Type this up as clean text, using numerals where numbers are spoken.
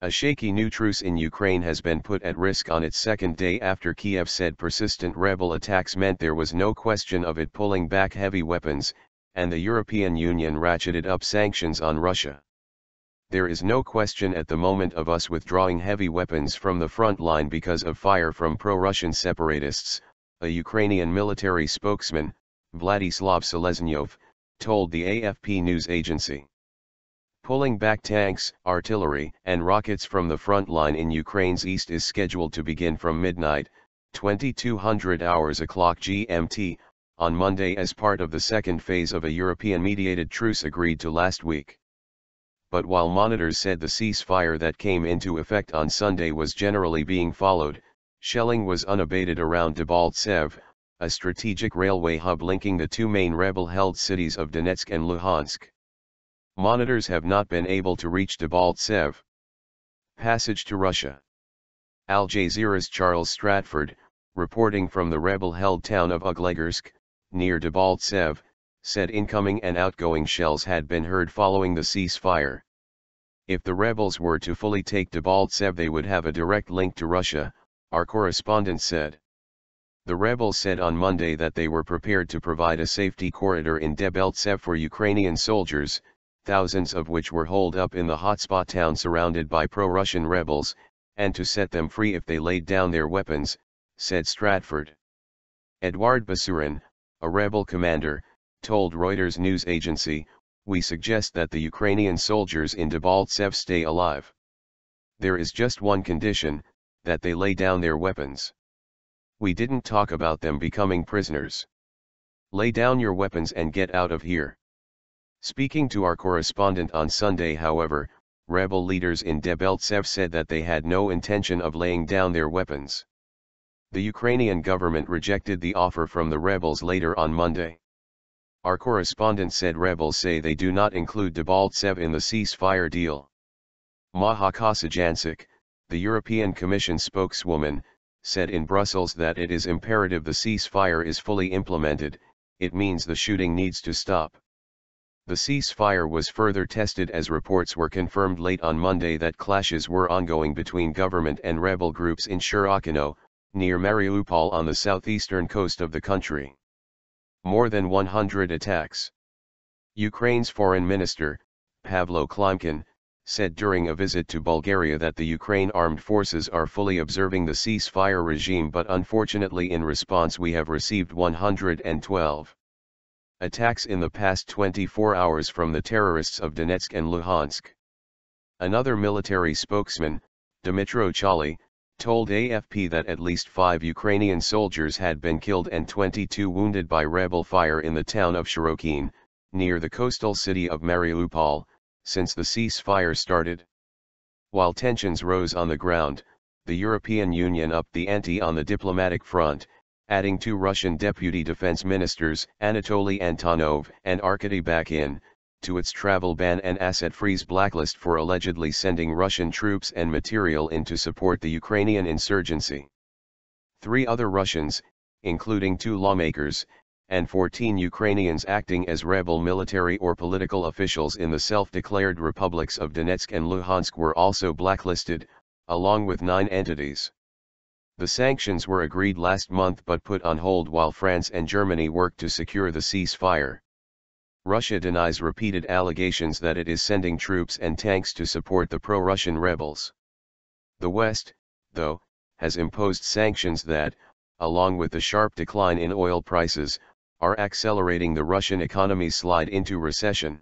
A shaky new truce in Ukraine has been put at risk on its second day after Kiev said persistent rebel attacks meant there was no question of it pulling back heavy weapons, and the European Union ratcheted up sanctions on Russia. There is no question at the moment of us withdrawing heavy weapons from the front line because of fire from pro-Russian separatists, a Ukrainian military spokesman, Vladyslav Seleznyov, told the AFP news agency. Pulling back tanks, artillery, and rockets from the front line in Ukraine's east is scheduled to begin from midnight, 2200 hours o'clock GMT, on Monday as part of the second phase of a European-mediated truce agreed to last week. But while monitors said the ceasefire that came into effect on Sunday was generally being followed, shelling was unabated around Debaltseve, a strategic railway hub linking the two main rebel-held cities of Donetsk and Luhansk. Monitors have not been able to reach Debaltseve. Passage to Russia. Al Jazeera's Charles Stratford, reporting from the rebel-held town of Uglegorsk, near Debaltseve, said incoming and outgoing shells had been heard following the ceasefire. If the rebels were to fully take Debaltseve, they would have a direct link to Russia, our correspondent said. The rebels said on Monday that they were prepared to provide a safety corridor in Debaltseve for Ukrainian soldiers, thousands of which were holed up in the hotspot town surrounded by pro-Russian rebels, and to set them free if they laid down their weapons, said Stratford. Eduard Basurin, a rebel commander, told Reuters news agency, "We suggest that the Ukrainian soldiers in Debaltseve stay alive. There is just one condition, that they lay down their weapons. We didn't talk about them becoming prisoners. Lay down your weapons and get out of here." Speaking to our correspondent on Sunday, however, rebel leaders in Debaltseve said that they had no intention of laying down their weapons. The Ukrainian government rejected the offer from the rebels later on Monday. Our correspondent said rebels say they do not include Debaltseve in the ceasefire deal. Maja Kosajancic, the European Commission spokeswoman, said in Brussels that it is imperative the ceasefire is fully implemented. It means the shooting needs to stop. The ceasefire was further tested as reports were confirmed late on Monday that clashes were ongoing between government and rebel groups in Shirokino, near Mariupol on the southeastern coast of the country. More than 100 attacks. Ukraine's foreign minister, Pavlo Klimkin, said during a visit to Bulgaria that the Ukraine armed forces are fully observing the ceasefire regime, but unfortunately in response we have received 112 attacks in the past 24 hours from the terrorists of Donetsk and Luhansk. Another military spokesman, Dmytro Chaly, told AFP that at least 5 Ukrainian soldiers had been killed and 22 wounded by rebel fire in the town of Shirokine, near the coastal city of Mariupol, since the ceasefire started. While tensions rose on the ground, the European Union upped the ante on the diplomatic front, adding 2 Russian deputy defense ministers, Anatoly Antonov and Arkady Bakin, to its travel ban and asset freeze blacklist for allegedly sending Russian troops and material in to support the Ukrainian insurgency. 3 other Russians, including 2 lawmakers, and 14 Ukrainians acting as rebel military or political officials in the self-declared republics of Donetsk and Luhansk were also blacklisted, along with 9 entities. The sanctions were agreed last month but put on hold while France and Germany worked to secure the ceasefire. Russia denies repeated allegations that it is sending troops and tanks to support the pro-Russian rebels. The West, though, has imposed sanctions that, along with the sharp decline in oil prices, are accelerating the Russian economy's slide into recession.